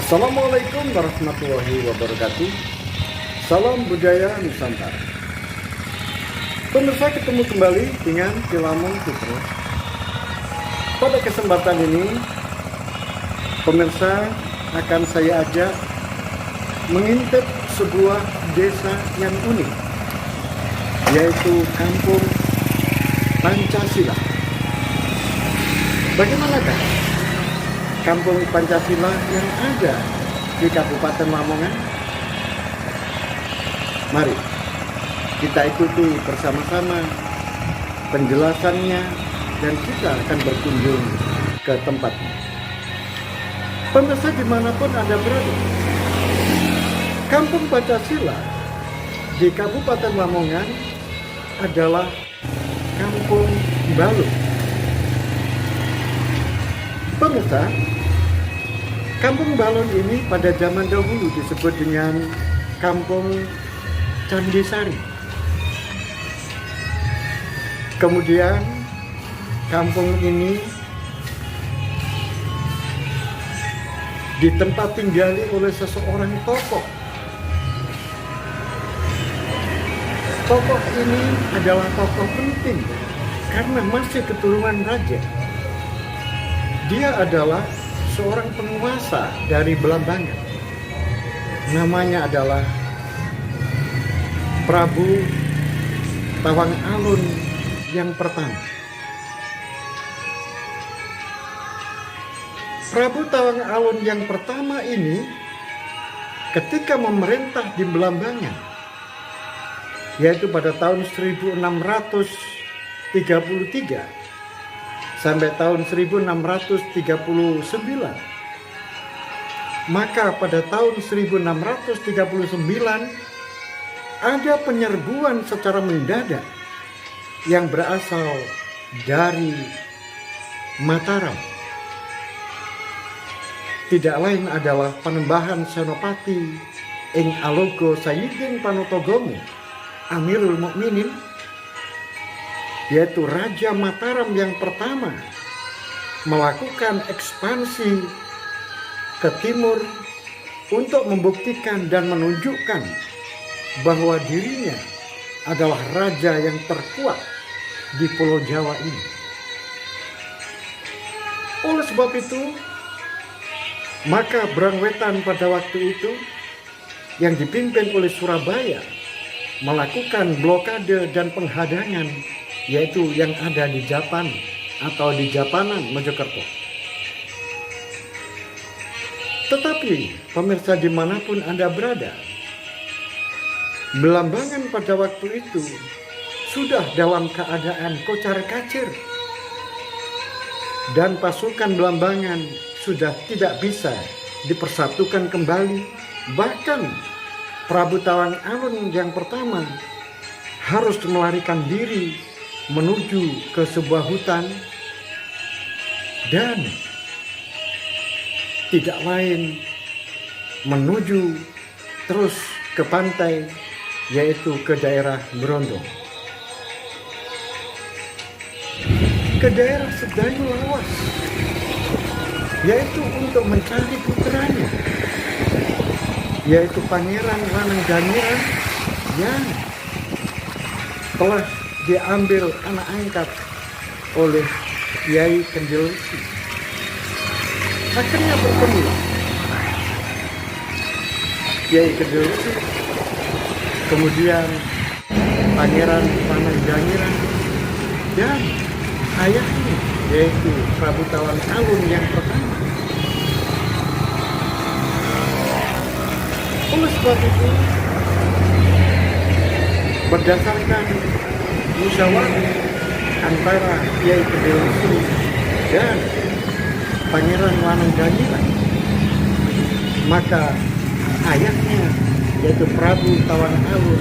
Assalamualaikum warahmatullahi wabarakatuh. Salam budaya Nusantara. Pemirsa, ketemu kembali dengan Kilamun Putra. Pada kesempatan ini, pemirsa akan saya ajak mengintip sebuah desa yang unik, yaitu Kampung Pancasila. Bagaimanakah Kampung Pancasila yang ada di Kabupaten Lamongan? Mari kita ikuti bersama-sama penjelasannya dan kita akan berkunjung ke tempatnya. Pemirsa dimanapun Anda berada, Kampung Pancasila di Kabupaten Lamongan adalah Kampung Balut. Pemirsa, Kampung Balon ini pada zaman dahulu disebut dengan Kampung Candisari. Kemudian kampung ini ditempat tinggali oleh seseorang tokoh. Tokoh ini adalah tokoh penting karena masih keturunan raja. Dia adalah seorang penguasa dari Belambangan. Namanya adalah Prabu Tawang Alun yang pertama. Prabu Tawang Alun yang pertama ini ketika memerintah di Belambangan, yaitu pada tahun 1633 sampai tahun 1639. Maka pada tahun 1639 ada penyerbuan secara mendadak yang berasal dari Mataram. Tidak lain adalah Panembahan Senopati ing Alogo Sayyidin Panotogomo Amirul Mukminin, yaitu Raja Mataram yang pertama melakukan ekspansi ke timur untuk membuktikan dan menunjukkan bahwa dirinya adalah raja yang terkuat di Pulau Jawa ini. Oleh sebab itu, maka Brangwetan pada waktu itu yang dipimpin oleh Surabaya melakukan blokade dan penghadangan, yaitu yang ada di Japan atau di Japanan Mojokerto. Tetapi pemirsa dimanapun Anda berada, Belambangan pada waktu itu sudah dalam keadaan kocar-kacir dan pasukan Belambangan sudah tidak bisa dipersatukan kembali. Bahkan Prabu Tawang Alun yang pertama harus melarikan diri menuju ke sebuah hutan dan tidak lain menuju terus ke pantai, yaitu ke daerah Brondong, ke daerah Sedayu Lawas, yaitu untuk mencari putranya, yaitu Pangeran Lanang Dangiran yang telah diambil anak angkat oleh Kiai Kenjelusi. Akhirnya bertemu Kiai Kenjelusi, kemudian Pangeran Lanang Dangiran dan ayahnya, yaitu Prabu Tawang Alun yang pertama. Oleh sebab itu, berdasarkan musyawarah antara Kiai Kenjelusi dan Pangeran Lanang Dangiran, maka ayahnya, yaitu Prabu Tawang Alun,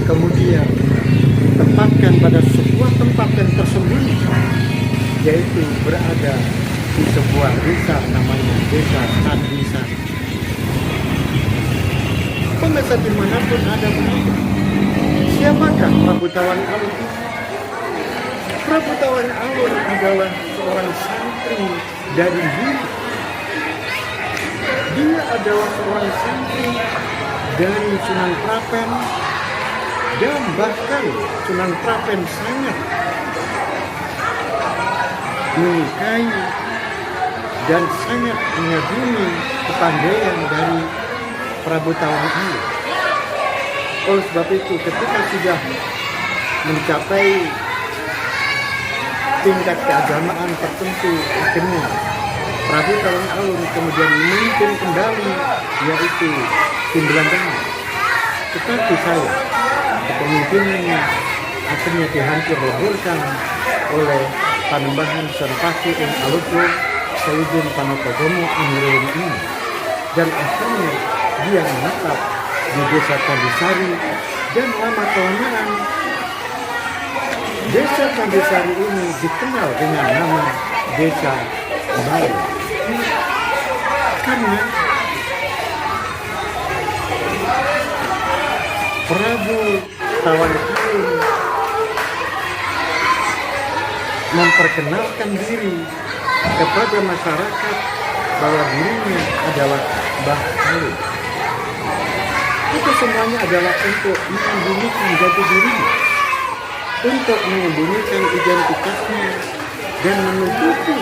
kemudian ditempatkan pada sebuah tempat yang tersembunyi, yaitu berada di sebuah desa namanya Desa Candisari. Pemirsa dimanapun Anda berada, siapakah Prabu Tawang Alun? Prabu Tawang Alun adalah seorang santri dari dulu. Dia adalah seorang santri dari Sunan Prapen, dan bahkan Sunan Prapen sangat menyukai dan sangat mengagumi kepandaian dari Prabu Tawang Alun. Oleh sebab itu, ketika sudah mencapai tingkat keagamaan tertentu, akhirnya Prabu Tawang Alun kemudian memimpin kembali, yaitu Timbelandang. Tetapi saya, kepemimpinannya akhirnya dihancur leburkan oleh Panembahan Senopati Ing Alugo Sayyidin Panotogomo Amirul ini, dan akhirnya dia menetap di Desa Candisari, dan lama-kelamaan Desa Candisari ini dikenal dengan nama Desa Mbalun, karena Prabu Tawang Alun memperkenalkan diri kepada masyarakat bahwa dirinya adalah Mbah Alun. Itu semuanya adalah untuk menyembunyikan jati dirinya, untuk menyembunyikan identitasnya, dan menutupi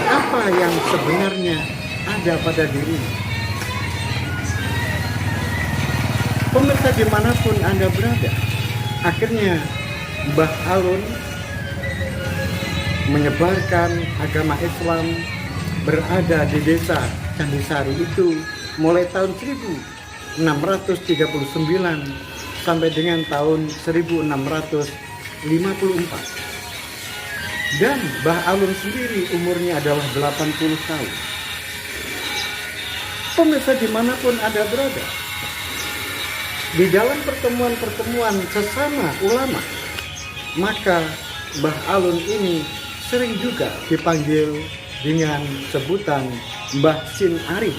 apa yang sebenarnya ada pada dirinya. Pemirsa dimanapun Anda berada, akhirnya Mbah Alun menyebarkan agama Islam, berada di Desa Candisari itu mulai tahun 1639 sampai dengan tahun 1654. Dan Mbah Alun sendiri umurnya adalah 80 tahun. Pemirsa dimanapun Anda berada, di dalam pertemuan-pertemuan sesama ulama, maka Mbah Alun ini sering juga dipanggil dengan sebutan Mbah Sin Arif.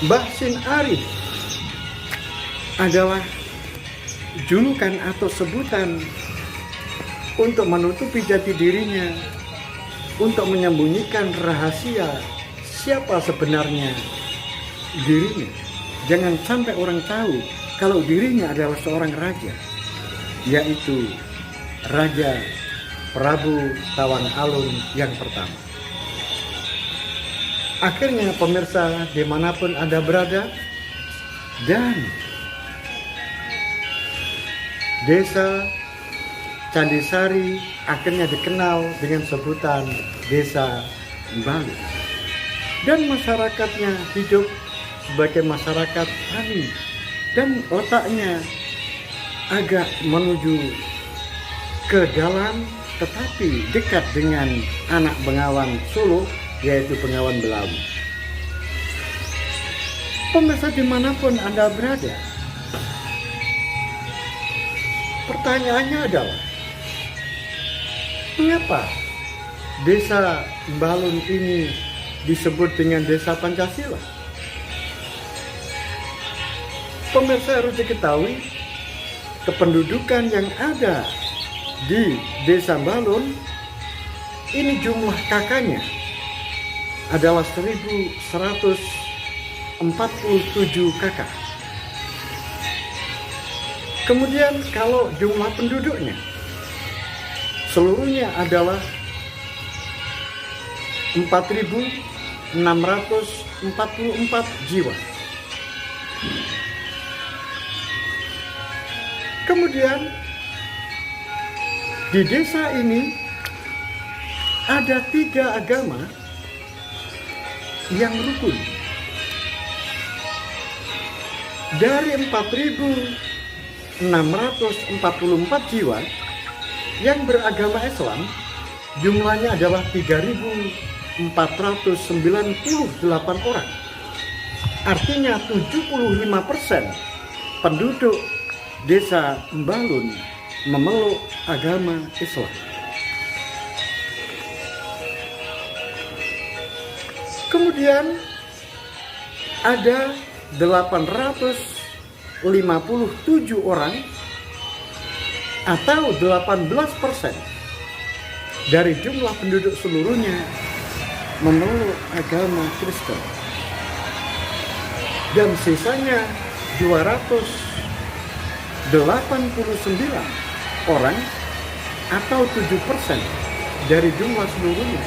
Mbah Sin Arif adalah julukan atau sebutan untuk menutupi jati dirinya, untuk menyembunyikan rahasia siapa sebenarnya dirinya. Jangan sampai orang tahu kalau dirinya adalah seorang raja, yaitu Raja Prabu Tawang Alun yang pertama. Akhirnya pemirsa dimanapun Anda berada, dan Desa Candisari akhirnya dikenal dengan sebutan Desa Mbalun, dan masyarakatnya hidup sebagai masyarakat tani, dan letaknya agak menuju ke dalam tetapi dekat dengan anak Bengawan Solo, yaitu Bengawan Belawi. Pemirsa dimanapun Anda berada, pertanyaannya adalah, mengapa Desa Mbalun ini disebut dengan Desa Pancasila? Pemirsa harus diketahui, kependudukan yang ada di Desa Mbalun ini jumlah kakaknya adalah 1147 kakak. Kemudian kalau jumlah penduduknya seluruhnya adalah 4.644 jiwa. Kemudian di desa ini ada 3 agama yang rukun. Dari 4.644 jiwa yang beragama Islam, jumlahnya adalah 3.498 orang. Artinya 75% penduduk Desa Mbalun memeluk agama Islam. Kemudian ada 857 orang atau 18% dari jumlah penduduk seluruhnya memeluk agama Kristen. Dan sisanya 289 orang atau 7% dari jumlah seluruhnya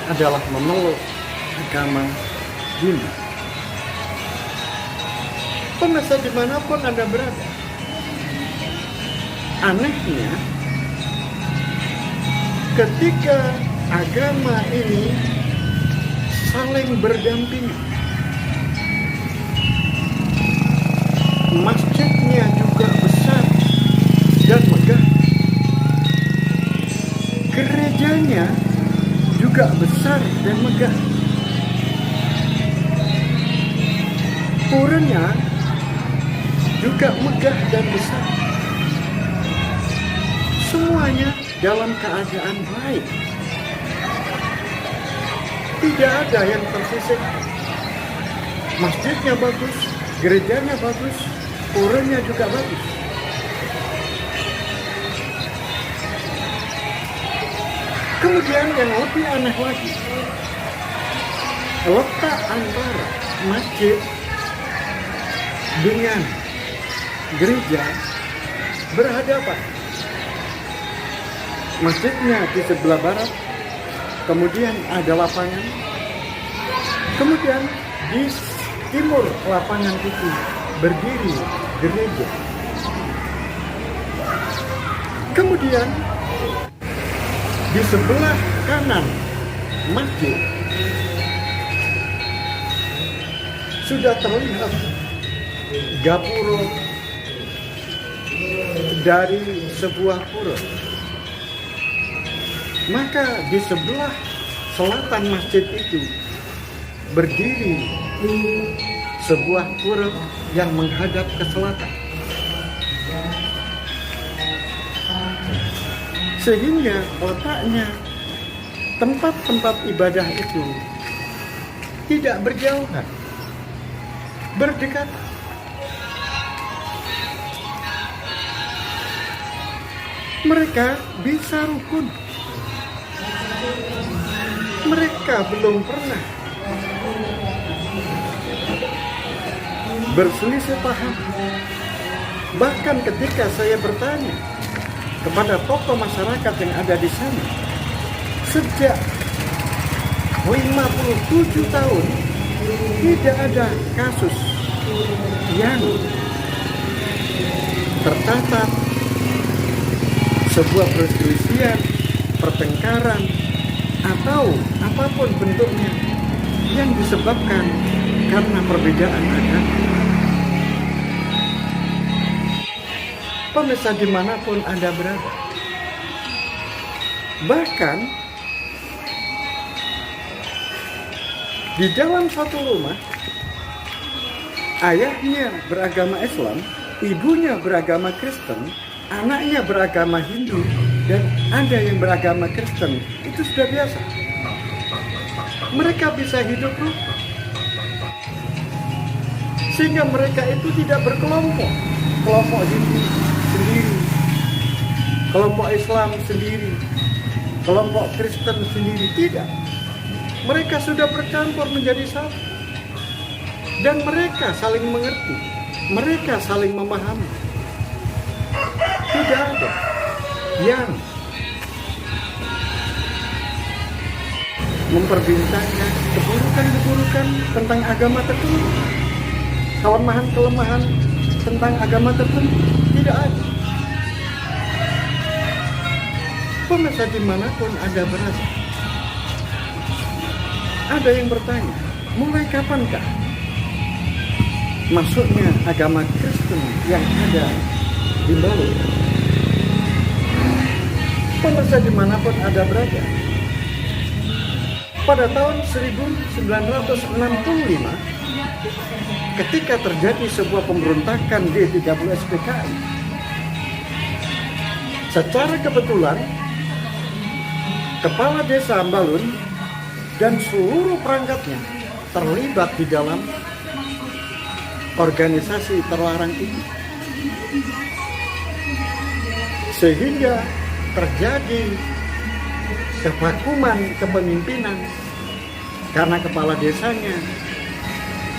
adalah memeluk agama Hindu. Pemirsa dimanapun Anda berada, anehnya ketika agama ini saling berdampingan, masjidnya juga besar dan megah, gerejanya juga besar dan megah, puranya juga megah dan besar. Semuanya dalam keadaan baik. Tidak ada yang tersisih. Masjidnya bagus, gerejanya bagus, puranya juga bagus. Kemudian yang lebih aneh lagi, letak antara masjid dengan gereja berhadapan. Masjidnya di sebelah barat, kemudian ada lapangan, kemudian di timur lapangan itu berdiri gereja. Kemudian di sebelah kanan masjid sudah terlihat gapura dari sebuah pura. Maka di sebelah selatan masjid itu berdiri sebuah pura yang menghadap ke selatan. Sehingga letaknya tempat-tempat ibadah itu tidak berjauhan, berdekatan. Mereka bisa rukun. Mereka belum pernah berselisih paham. Bahkan ketika saya bertanya kepada tokoh masyarakat yang ada di sana, sejak 57 tahun tidak ada kasus yang tercatat sebuah perselisihan, pertengkaran, atau apapun bentuknya yang disebabkan karena perbedaan agama. Pemirsa dimanapun Anda berada, bahkan di dalam satu rumah, ayahnya beragama Islam, ibunya beragama Kristen, anaknya beragama Hindu, dan ada yang beragama Kristen. Itu sudah biasa. Mereka bisa hidup rukun, sehingga mereka itu tidak berkelompok. Kelompok Hindu sendiri, kelompok Islam sendiri, kelompok Kristen sendiri. Tidak. Mereka sudah bercampur menjadi satu. Dan mereka saling mengerti. Mereka saling memahami. Tidak ada yang memperbincangkan keburukan-keburukan tentang agama tertentu, kelemahan-kelemahan tentang agama tertentu. Tidak ada. Pemirsa dimanapun Anda berada, ada yang bertanya, mulai kapankah masuknya agama Kristen yang ada di Bali? Pemirsa dimanapun Anda berada, pada tahun 1965, ketika terjadi sebuah pemberontakan di 30 SPKI, secara kebetulan Kepala Desa Ambalun dan seluruh perangkatnya terlibat di dalam organisasi terlarang itu, sehingga terjadi kevakuman kepemimpinan karena kepala desanya,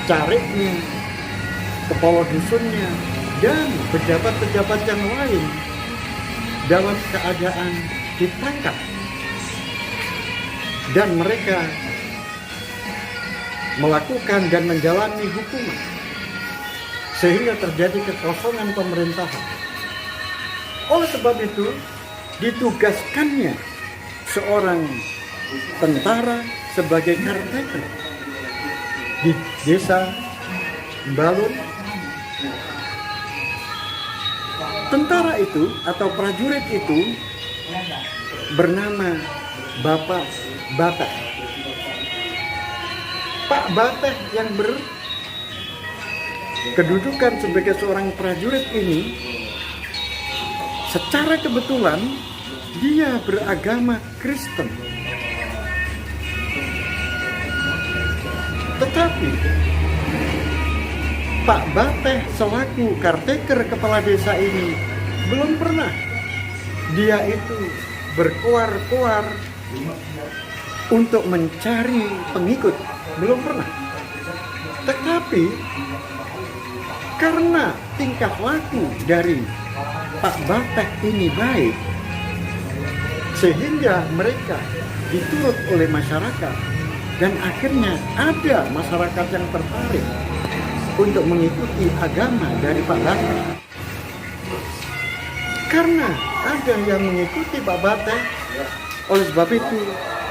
careknya, kepala dusunnya, dan pejabat-pejabat yang lain dalam keadaan ditangkap, dan mereka melakukan dan menjalani hukuman, sehingga terjadi kekosongan pemerintahan. Oleh sebab itu, ditugaskannya seorang tentara sebagai caretaker di desa Balun. Tentara itu atau prajurit itu bernama Bapak Bateh. Pak Bateh yang berkedudukan sebagai seorang prajurit ini, secara kebetulan dia beragama Kristen. Tetapi Pak Bateh selaku caretaker kepala desa ini belum pernah dia itu berkoar-koar untuk mencari pengikut, belum pernah. Tetapi karena tingkah laku dari Pak Bateh ini baik, sehingga mereka diturut oleh masyarakat, dan akhirnya ada masyarakat yang tertarik untuk mengikuti agama dari Pak Bateh. Karena ada yang mengikuti Pak Bateh, oleh sebab itu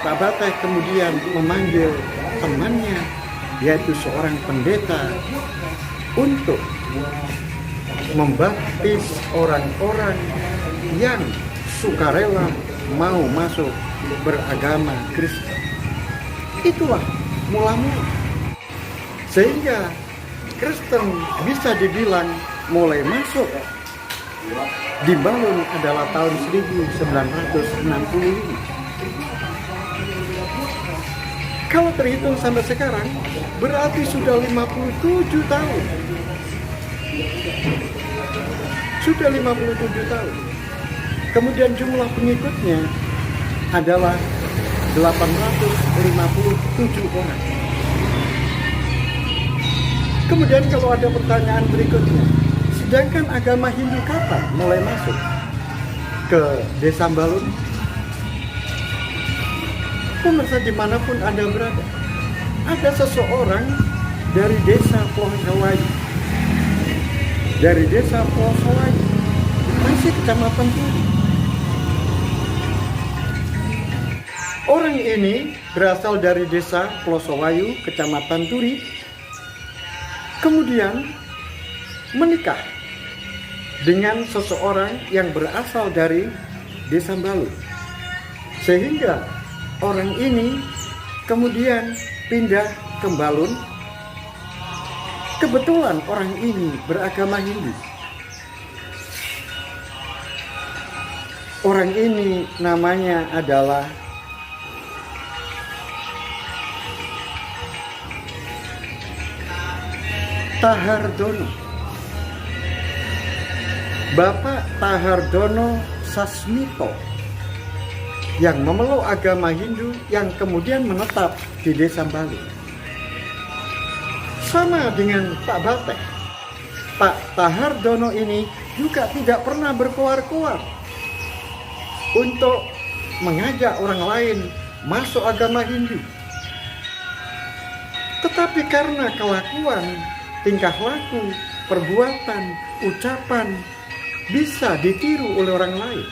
Pak Bateh kemudian memanggil temannya, yaitu seorang pendeta, untuk membaptis orang-orang yang sukarela mau masuk beragama Kristen. Itulah mula-mula sehingga Kristen bisa dibilang mulai masuk di Balun adalah tahun 1965. Kalau terhitung sampai sekarang berarti sudah 57 tahun. Sudah 57 tahun. Kemudian jumlah pengikutnya adalah 857 orang. Kemudian kalau ada pertanyaan berikutnya, sedangkan agama Hindu kapan mulai masuk ke desa Balun? Pemirsa dimanapun Anda berada, ada seseorang dari desa Plosowayu, masih kecamatan Turi. Orang ini berasal dari desa Plosowayu, kecamatan Turi, kemudian menikah dengan seseorang yang berasal dari desa Balun, sehingga orang ini kemudian pindah ke Balun. Kebetulan orang ini beragama Hindu. Orang ini namanya adalah Tahardono. Bapak Tahardono Sasmito yang memeluk agama Hindu yang kemudian menetap di desa Balun. Sama dengan Pak Bateh, Pak Tahardono ini juga tidak pernah berkoar-koar untuk mengajak orang lain masuk agama Hindu. Tetapi karena kelakuan, tingkah laku, perbuatan, ucapan bisa ditiru oleh orang lain,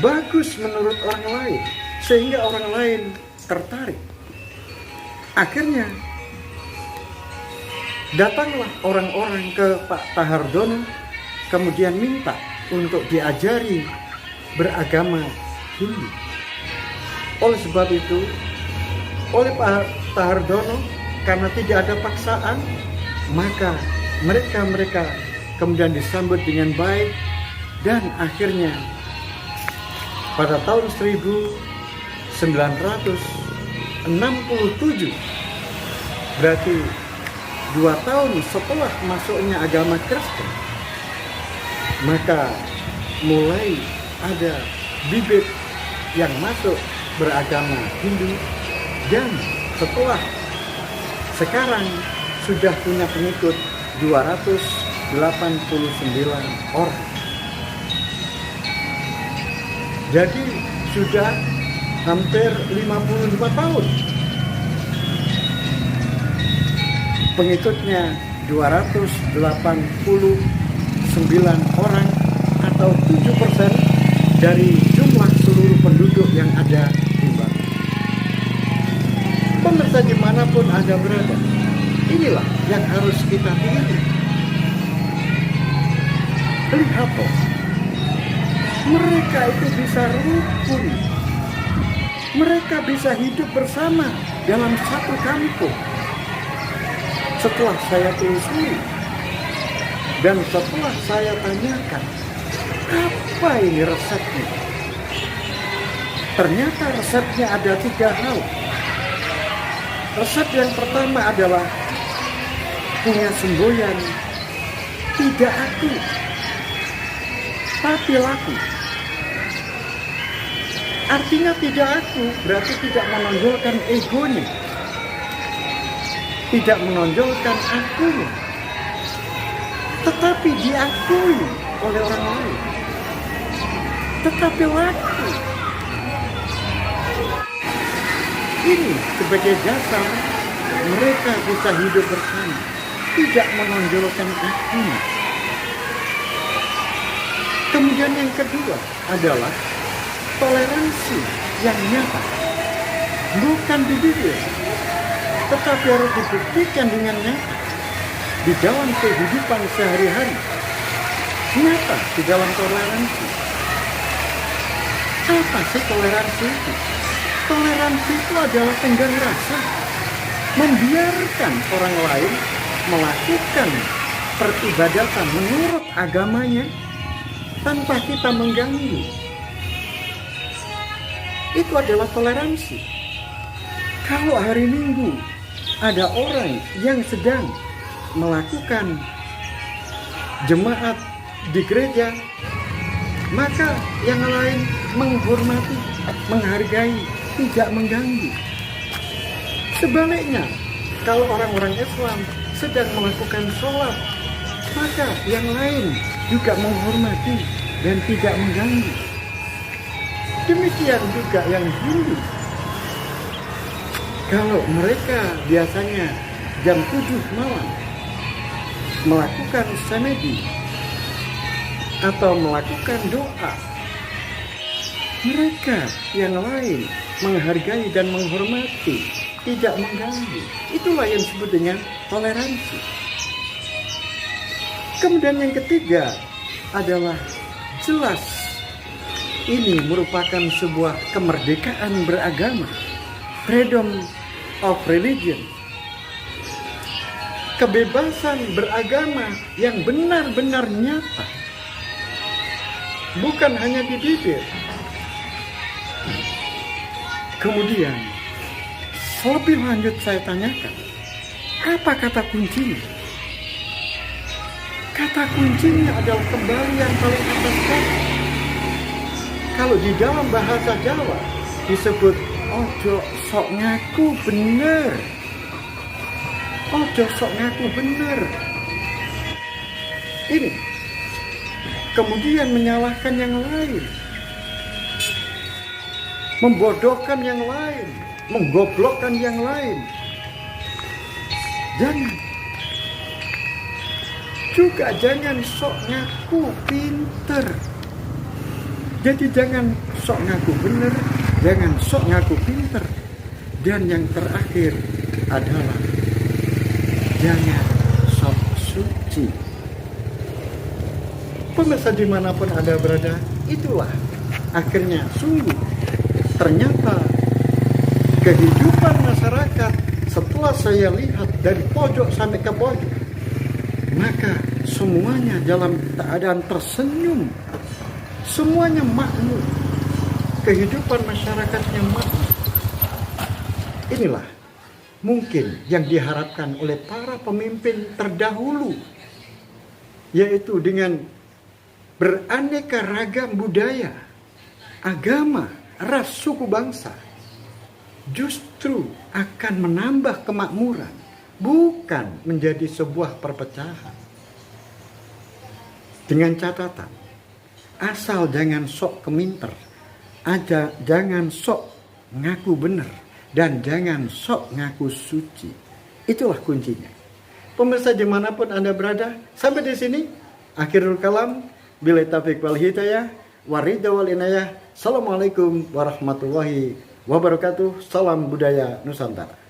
bagus menurut orang lain, sehingga orang lain tertarik. Akhirnya datanglah orang-orang ke Pak Tahardono, kemudian minta untuk diajari beragama Hindu. Oleh sebab itu, oleh Pak Tahardono, karena tidak ada paksaan, maka mereka kemudian disambut dengan baik, dan akhirnya pada tahun 1967, berarti 2 tahun setelah masuknya agama Kristen, maka mulai ada bibit yang masuk beragama Hindu, dan setelah sekarang sudah punya pengikut 289 orang. Jadi sudah hampir 55 tahun. Pengikutnya 289 orang atau 7% dari jumlah seluruh penduduk yang ada di Bali. Pemirsa dimanapun Anda berada, inilah yang harus kita pilih. Lihatlah, mereka itu bisa rukun. Mereka bisa hidup bersama dalam satu kampung. Setelah saya telusuri dan setelah saya tanyakan, apa ini resepnya? Ternyata resepnya ada 3 hal. Resep yang pertama adalah punya semboyan, tidak aku, tapi laku. Artinya tidak aku berarti tidak menonjolkan egonya, tidak menonjolkan akunya, tetapi diakui oleh orang lain. Tetapi laku ini sebagai dasar mereka bisa hidup bersama, tidak menonjolkan akunya. Kemudian yang kedua adalah toleransi yang nyata, bukan di bibir, tetapi harus dibuktikan dengan nyata di dalam kehidupan sehari-hari. Nyata di dalam toleransi. Apa sih toleransi itu? Toleransi itu adalah tenggang rasa, membiarkan orang lain melakukan peribadatan menurut agamanya tanpa kita mengganggu. Itu adalah toleransi. Kalau hari Minggu ada orang yang sedang melakukan jemaat di gereja, maka yang lain menghormati, menghargai, tidak mengganggu. Sebaliknya, kalau orang-orang Islam sedang melakukan sholat, maka yang lain juga menghormati dan tidak mengganggu. Demikian juga yang Hindu. Kalau mereka biasanya jam 7 malam melakukan semedi atau melakukan doa, mereka yang lain menghargai dan menghormati, tidak mengganggu. Itulah yang disebut dengan toleransi. Kemudian yang ketiga adalah jelas ini merupakan sebuah kemerdekaan beragama, freedom of religion, kebebasan beragama yang benar-benar nyata, bukan hanya di bibir. Kemudian lebih lanjut saya tanyakan, apa kata kuncinya? Kata kuncinya adalah kembali yang paling atas kata. Kalau di dalam bahasa Jawa disebut ojo sok ngaku bener, ojo sok ngaku bener. Ini kemudian menyalahkan yang lain, membodohkan yang lain, menggoblokkan yang lain. Jangan. Juga jangan sok ngaku pinter. Jadi jangan sok ngaku bener, jangan sok ngaku pinter. Dan yang terakhir adalah jangan sok suci. Pemirsa dimanapun Anda berada, itulah akhirnya sungguh ternyata kehidupan masyarakat setelah saya lihat dari pojok sampai ke pojok, maka semuanya dalam keadaan tersenyum, semuanya makmur, kehidupan masyarakatnya makmur. Inilah mungkin yang diharapkan oleh para pemimpin terdahulu, yaitu dengan beraneka ragam budaya, agama, ras, suku, bangsa, justru akan menambah kemakmuran, bukan menjadi sebuah perpecahan. Dengan catatan, asal jangan sok keminter, jangan sok ngaku benar, dan jangan sok ngaku suci. Itulah kuncinya. Pemirsa dimanapun Anda berada, sampai di sini akhirul kalam. Billahi taufiq wal hidayah, waridha wal inayah. Assalamualaikum warahmatullahi wabarakatuh. Salam budaya Nusantara.